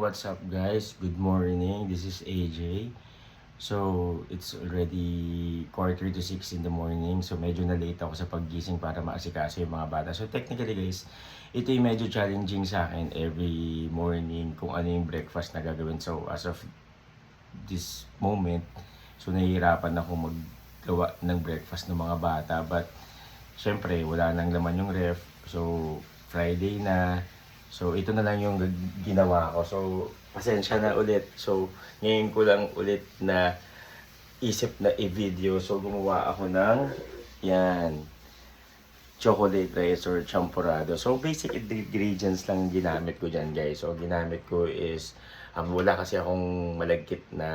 what's up guys? Good morning. This is AJ. So, it's already 5:45 in the morning. So, medyo na late ako sa paggising para maasikaso yung mga bata. So, technically guys, ito yung medyo challenging sa akin every morning kung ano yung breakfast na gagawin. So, as of this moment, so nahihirapan ako maggawa ng breakfast ng mga bata. But, syempre, wala nang laman yung ref. So, Friday na. So, ito na lang yung ginawa ko. So, pasensya na ulit. So, ngayon ko lang ulit na isip na i-video. So, gumawa ako ng yan, chocolate rice or champurrado. So, basic ingredients lang ginamit ko dyan, guys. So, ginamit ko is, wala kasi akong malagkit na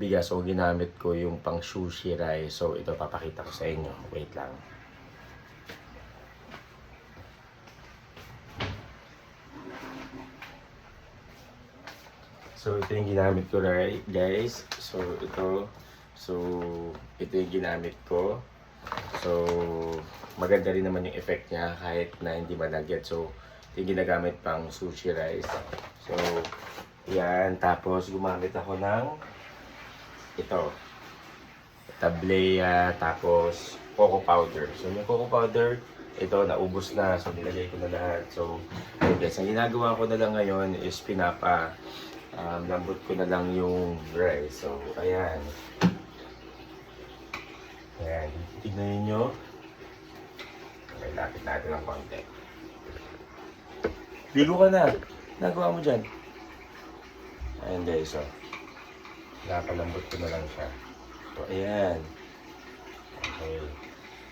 bigas. So, ginamit ko yung pang sushi rice. So, ito papakita ko sa inyo. Wait lang. So, ito yung ginamit ko, right, guys. So, ito yung ginamit ko. So, maganda rin naman yung effect niya kahit na hindi malagyan. So, ito yung ginagamit pang sushi rice. So, yan. Tapos, gumamit ako ng ito. Tablea, tapos cocoa powder. So, yung cocoa powder, ito, naubos na. So, nilagay ko na lahat. So, ayun guys, ang ginagawa ko na lang ngayon is lambot ko na lang yung rice. So, ayan. Ayan. Tignan nyo. Okay, lapit natin ng konti. Ligo ka na. Nagawa mo dyan. Ayan guys, so. Napalambot ko na lang siya. So, ayan. Okay.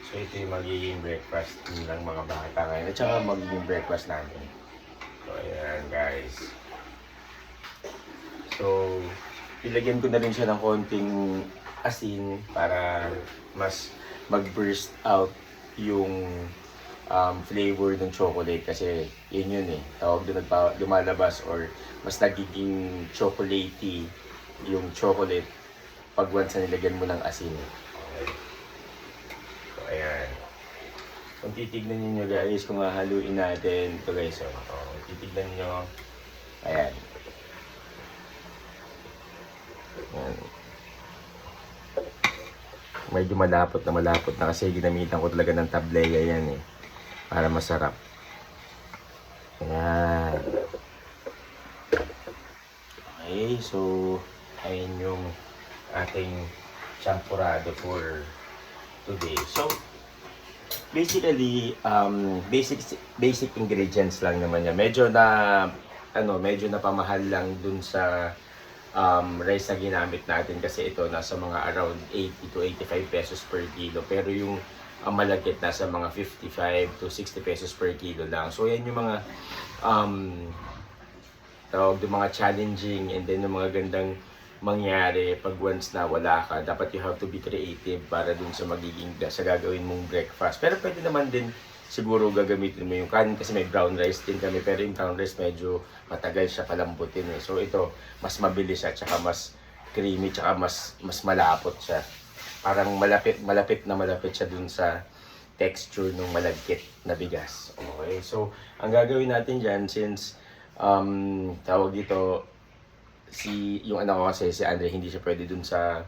So, ito yung magiging breakfast ng mga bata ngayon. At saka magiging breakfast namin. So, ayan guys. So, ilagyan ko na rin siya ng konting asin para mas mag-burst out yung flavor ng chocolate kasi yun eh. Tawag doon lumalabas or mas nagiging chocolatey yung chocolate pag once na nilagyan mo ng asin. Okay. So, ayan. Kung titignan niyo guys, kung haluin natin ito guys. So, titignan niyo. Ayan. Yan. Medyo malapot na kasi ginamitan ko talaga ng tablea yan eh. Para masarap. Ayan. Okay, so ayun yung ating champurrado for today. So, basically, basic ingredients lang naman yan. Medyo na pamahal lang dun sa rice na ginamit natin kasi ito nasa mga around 80 to 85 pesos per kilo. Pero yung malagkit nasa mga 55 to 60 pesos per kilo lang. So yan yung mga yung mga challenging and then yung mga gandang mangyari pag once na wala ka. Dapat you have to be creative para dun sa sa gagawin mong breakfast. Pero pwede naman din siguro gagamitin mo yung kanin kasi may brown rice din kami, pero yung brown rice medyo matagal siya palambutin eh. So ito, mas mabilis siya, tsaka mas creamy, tsaka mas malapot siya. Parang malapit siya dun sa texture ng malagkit na bigas. Okay, so ang gagawin natin dyan, since tawag dito, yung anak ko kasi, si Andre, hindi siya pwede dun sa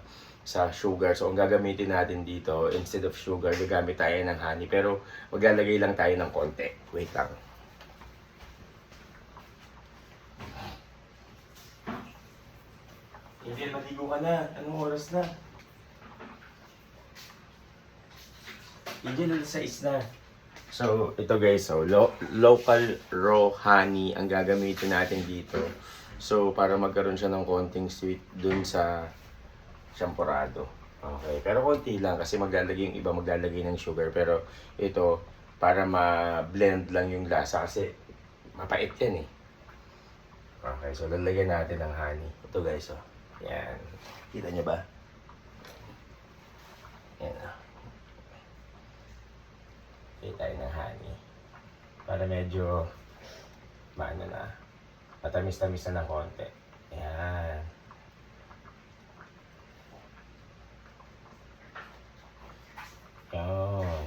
sugar. So, ang gagamitin natin dito, instead of sugar, gagamit tayo ng honey. Pero, maglalagay lang tayo ng konti. Wait lang. Hindi, maligo ka na. Anong oras na? Hindi, alas 6 na. So, ito guys, so, local raw honey ang gagamitin natin dito. So, para magkaroon siya ng konting sweet dun sa champurrado. Okay, pero konti lang kasi yung iba maglalagay ng sugar, pero ito para ma-blend lang yung lasa kasi mapait yan eh. Okay, so lalagyan natin ng honey. Ito guys, oh. Yan. Kita nyo ba? Yan. Okay, tayo ng honey. Para medyo matamis-tamis na ng konti. Yan. Yan.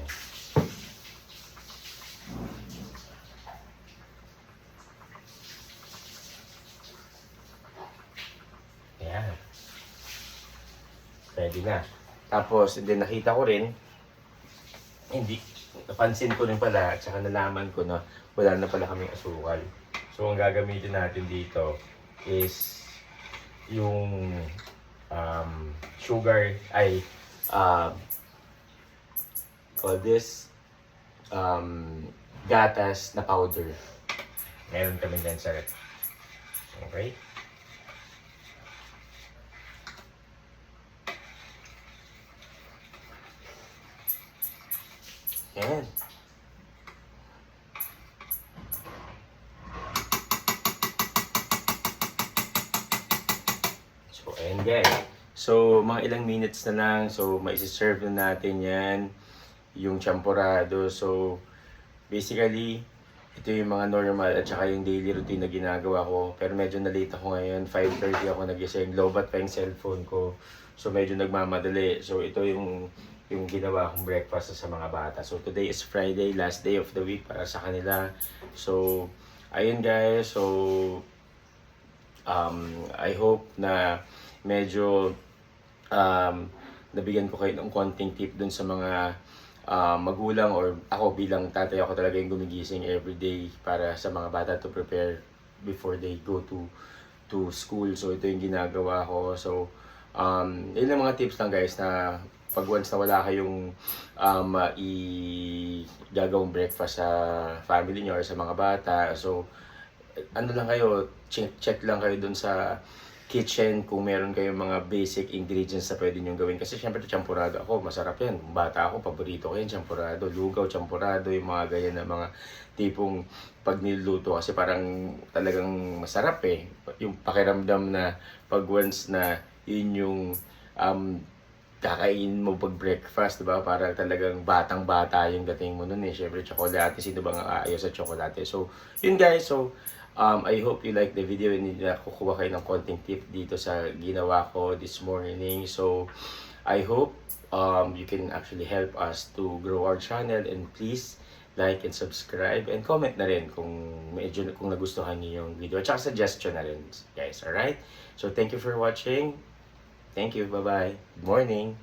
Ready na. Tapos, and then nakita ko rin, hindi, napansin ko rin pala, at saka nalaman ko na wala na pala kaming asukal. So, ang gagamitin natin dito is yung sugar, call this gatas na powder. Meron kami dyan sa rep. Okay? Yan. So, ayan guys. So, mga ilang minutes na lang. So, maisi-serve na natin yan. Yung champurrado. So, basically, ito yung mga normal at saka yung daily routine na ginagawa ko. Pero medyo na-late ako ngayon. 5:30 ako nagising. Lobat pa yung cellphone ko. So, medyo nagmamadali. So, ito yung ginawa kong breakfast sa mga bata. So, today is Friday, last day of the week para sa kanila. So, ayun guys. So, I hope na medyo nabigyan ko kayo ng konting tip dun sa mga magulang or ako bilang tatay, ako talaga yung gumigising everyday para sa mga bata to prepare before they go to school. So, ito yung ginagawa ko. So, yun ang mga tips lang guys na pag once na wala kayong gagawang breakfast sa family niyo or sa mga bata, so ano lang kayo, check lang kayo dun sa kitchen kung meron kayong mga basic ingredients na pwede nyo gawin. Kasi syempre champurrado ako, masarap yan. Bata ako, paborito ko yan, champurrado, lugaw, champurrado, yung mga ganyan na mga tipong pag niluluto kasi parang talagang masarap eh. Yung pakiramdam na pag once na yun yung kakainin mo pag breakfast, diba? Para talagang batang-bata yung dating mo nun eh. Siyempre, tsokolate. Sino bang aayaw sa tsokolate? So, yun guys. So, I hope you like the video and kukuha kayo ng konting tip dito sa ginawa ko this morning. So, I hope you can actually help us to grow our channel, and please like and subscribe and comment na rin kung nagustuhan niyo yung video. At saka suggestion na rin, guys. Alright? So, thank you for watching. Thank you. Bye-bye. Good morning.